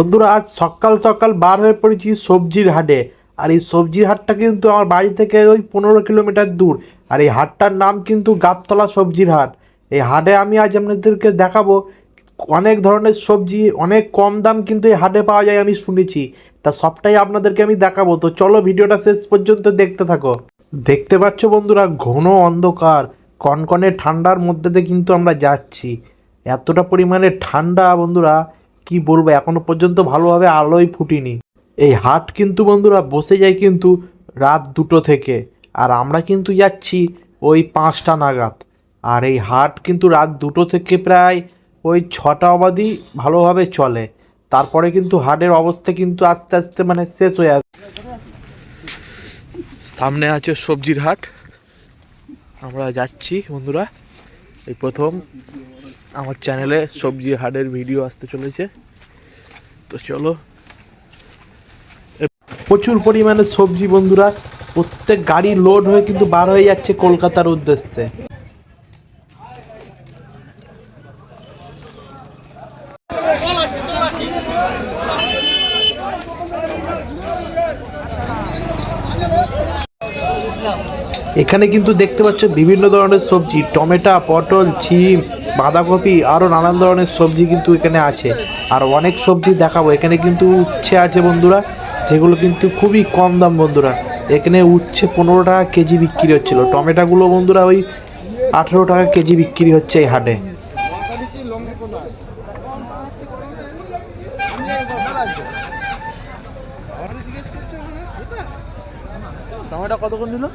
বন্ধুরা আজ সকাল সকাল বার হয়ে পড়েছি সবজির হাটে। আর এই সবজির হাটটা কিন্তু আমার বাড়ি থেকে ওই 15 কিলোমিটার দূর। আর এই হাটটার নাম কিন্তু গাবতলা সবজির হাট। এই হাটে আমি আজ আপনাদেরকে দেখাবো অনেক ধরনের সবজি, অনেক কম দাম কিন্তু এই হাটে পাওয়া যায় আমি শুনেছি। তা সবটাই আপনাদেরকে আমি দেখাবো, তো চলো ভিডিওটা শেষ পর্যন্ত দেখতে থাকো। দেখতে পাচ্ছ বন্ধুরা, ঘন অন্ধকার কনকনে ঠান্ডার মধ্যে দিয়ে কিন্তু আমরা যাচ্ছি। এতটা পরিমাণে ঠান্ডা বন্ধুরা, কি বলবো, এখনো পর্যন্ত ভালোভাবে আলোই ফুটিনি। এই হাট কিন্তু বন্ধুরা বসে যায় কিন্তু রাত 2টো থেকে, আর আমরা কিন্তু যাচ্ছি ওই 5টা নাগাদ। আর এই হাট কিন্তু রাত 2টো থেকে প্রায় ওই 6টা অবধি ভালোভাবে চলে। তারপরে কিন্তু হাটের অবস্থা কিন্তু আস্তে আস্তে মানে শেষ হয়ে আসে। সামনে আছে সবজির হাট, আমরা যাচ্ছি বন্ধুরা। এই প্রথম আমার চ্যানেলে সবজির হাটের ভিডিও আসতে চলেছে, তো চলো। প্রচুর পরিমাণে সবজি বন্ধুরা, প্রত্যেক গাড়ি লোড হয়ে কিন্তু বার হয়ে যাচ্ছে কলকাতার উদ্দেশ্যে। এখানে কিন্তু দেখতে পাচ্ছ বিভিন্ন ধরনের সবজি, টমেটো, পটল, ছিম, বাঁধাকপি, আরও নানান ধরনের সবজি কিন্তু এখানে আছে। আর অনেক সবজি দেখাবো। এখানে কিন্তু উচ্ছে আছে বন্ধুরা, যেগুলো কিন্তু খুবই কম দাম বন্ধুরা। এখানে উচ্ছে 15 টাকা কেজি বিক্রি হচ্ছিল। টমেটোগুলো বন্ধুরা ওই 18 টাকা কেজি বিক্রি হচ্ছে এই হাটে। টমেটো কত করে নিল?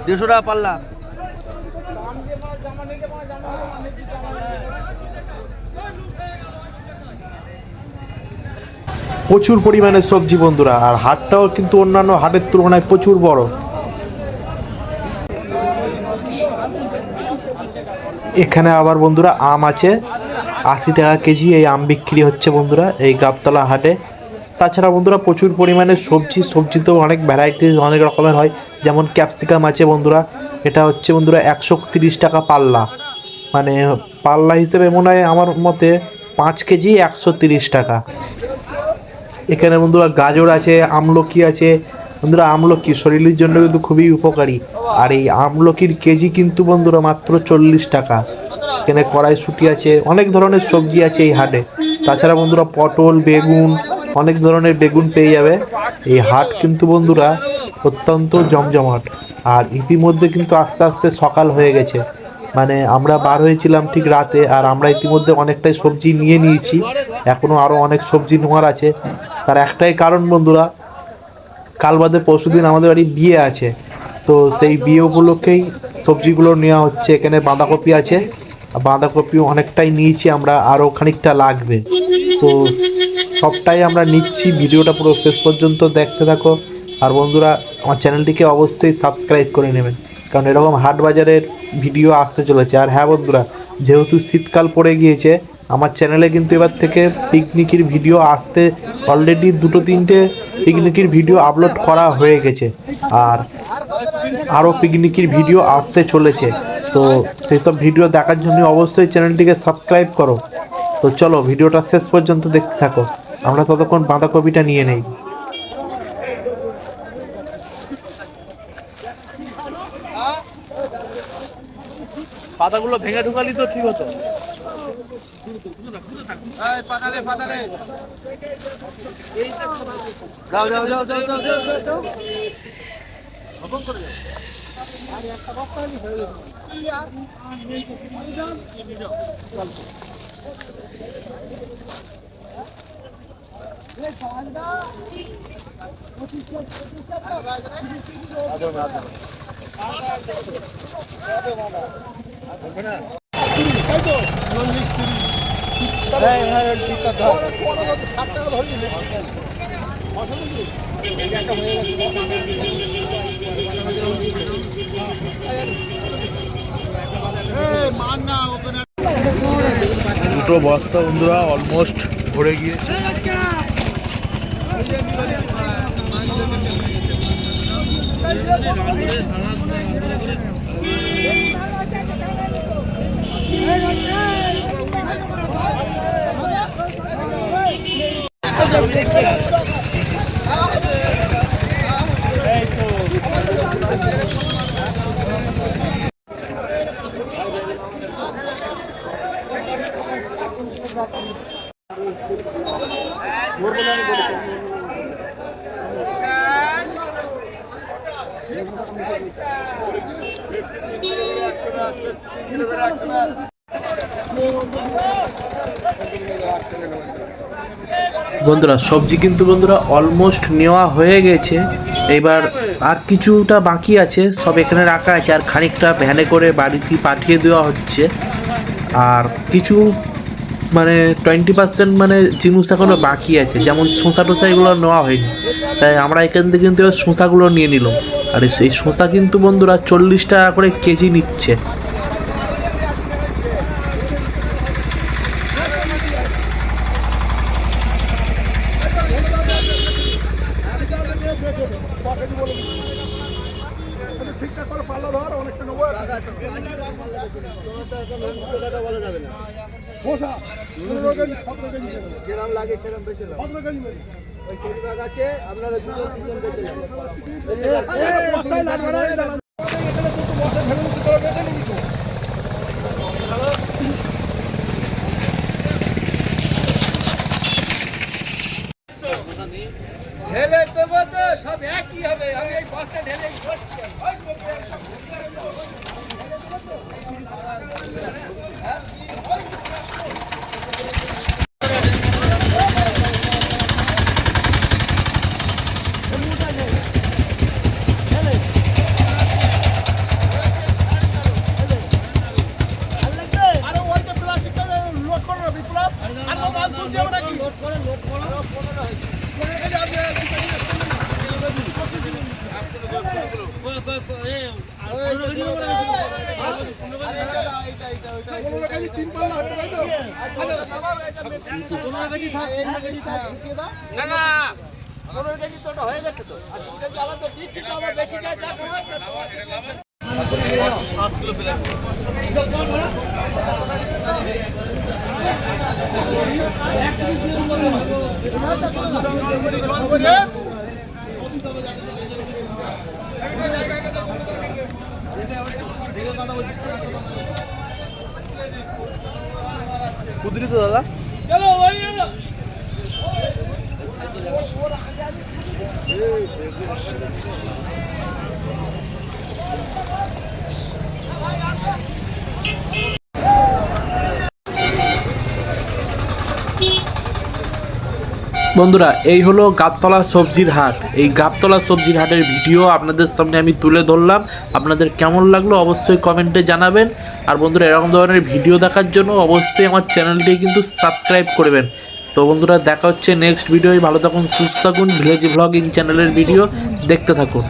150 টাকা পাল্লা। প্রচুর পরিমাণে সবজি বন্ধুরা, আর হাটটাও কিন্তু অন্যান্য হাটের তুলনায় প্রচুর বড়। এখানে আবার বন্ধুরা আম আছে 80 টাকা কেজি, এই আম বিক্রি হচ্ছে বন্ধুরা এই গাবতলা হাটে। তাছাড়া বন্ধুরা প্রচুর পরিমাণে সবজি তো অনেক ভ্যারাইটিস অনেক রকমের হয়। যেমন ক্যাপসিকাম আছে বন্ধুরা, এটা হচ্ছে বন্ধুরা 130 টাকা পাল্লা। মানে পাল্লা হিসেবে মনে হয় আমার মতে 5 কেজি 130 টাকা। এখানে বন্ধুরা গাজর আছে, আমলকি আছে বন্ধুরা। আমলকি শরীরের জন্য কিন্তু খুবই উপকারী। আর এই আমলকির কেজি কিন্তু বন্ধুরা মাত্র 40 টাকা। এখানে কড়াইশুঁটি আছে, অনেক ধরনের সবজি আছে এই হাটে। তাছাড়া বন্ধুরা পটল, বেগুন, অনেক ধরনের বেগুন পেয়ে যাবে। এই হাট কিন্তু বন্ধুরা অত্যন্ত জমজমাট। আর ইতিমধ্যে কিন্তু আস্তে আস্তে সকাল হয়ে গেছে। মানে আমরা বার হয়েছিলাম ঠিক রাতে, আর আমরা ইতিমধ্যে অনেকটাই সবজি নিয়ে নিয়েছি। এখনও আরও অনেক সবজি নেওয়ার আছে। তার একটাই কারণ বন্ধুরা, কাল বাদে পরশু দিন আমাদের বাড়ি বিয়ে আছে, তো সেই বিয়ে উপলক্ষেই সবজিগুলো নেওয়া হচ্ছে। এখানে বাঁধাকপি আছে, বাঁধাকপি অনেকটাই নিয়েছি আমরা, আরও খানিকটা লাগবে। তো সবটাই আমরা নিচ্ছি। ভিডিওটা পুরো শেষ পর্যন্ত দেখতে থাকো। আর বন্ধুরা আমার চ্যানেলটিকে অবশ্যই সাবস্ক্রাইব করে নেবেন, কারণ এরকম হাট বাজারের ভিডিও আসতে চলেছে। আর হ্যাঁ বন্ধুরা, যেহেতু শীতকাল পড়ে গিয়েছে, আমার চ্যানেলে কিন্তু এবার থেকে পিকনিকের ভিডিও আসতে অলরেডি 2-3টে পিকনিকের ভিডিও আপলোড করা হয়ে গেছে। আর আরও পিকনিকের ভিডিও আসতে চলেছে। তো সেই সব ভিডিও দেখার জন্য অবশ্যই চ্যানেলটিকে সাবস্ক্রাইব করো। তো চলো ভিডিওটা শেষ পর্যন্ত দেখতে থাকো। আমরা ততক্ষণ বাঁধাকপিটা নিয়ে নেই। পাতাগুলো ভেঙে ঢুকালি তো ঠিক হতো। যাও যাও যাও যাও যাও যাও যাও। দুটো বস্তা বন্ধুরা অলমোস্ট ভরে গিয়েছে। বন্ধুরা সবজি কিন্তু বন্ধুরা অলমোস্ট নেওয়া হয়ে গেছে, এবার আর কিছুটা বাকি আছে, সব এখানে রাখা আছে আর খানিকটা ভ্যানে করে বাড়িতে পাঠিয়ে দেওয়া হচ্ছে। আর কিছু মানে 20% মানে জিনিস এখনো বাকি আছে, যেমন শসা টসা এগুলো নেওয়া হয়নি, তাই আমরা এখান থেকে কিন্তু এবার শসাগুলো নিয়ে নিলাম। আর সেই শসা কিন্তু বন্ধুরা 40 টাকা করে কেজি নিচ্ছে। যেরকম লাগে সেরকম বেশি ওই কেজি ভাগ আছে, আপনারা দুজন তিনজন বেশি ঢেলে দেবো তো সব একই হবে। আমি এই বস্তা ঢেলে হয়ে গেছে তো, আর 2 কেজি আলাদা দিচ্ছি তো, আমার বেশি যায় যা তোমার কুদরি তো দাদা। বন্ধুরা এই হলো গাবতলা সবজির হাট। এই গাবতলা সবজির হাটের ভিডিও আপনাদের সামনে আমি তুলে ধরলাম। আপনাদের কেমন লাগলো অবশ্যই কমেন্টে জানাবেন। আর বন্ধুরা এরকম ধরনের ভিডিও দেখার জন্য অবশ্যই আমার চ্যানেলটি কিন্তু সাবস্ক্রাইব করবেন। তো বন্ধুরা দেখা হচ্ছে নেক্সট ভিডিও। ভালো থাকুন, সুস্থ থাকুন। ভিলেজ ব্লগিং চ্যানেলের ভিডিও দেখতে থাকুন।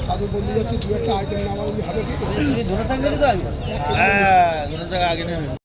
তাদের বলতে যাচ্ছি 2 একটা আইটেম নামানো হবে কি? ধনে শাক তো আগে, হ্যাঁ ধনে শাক আগে নেবে।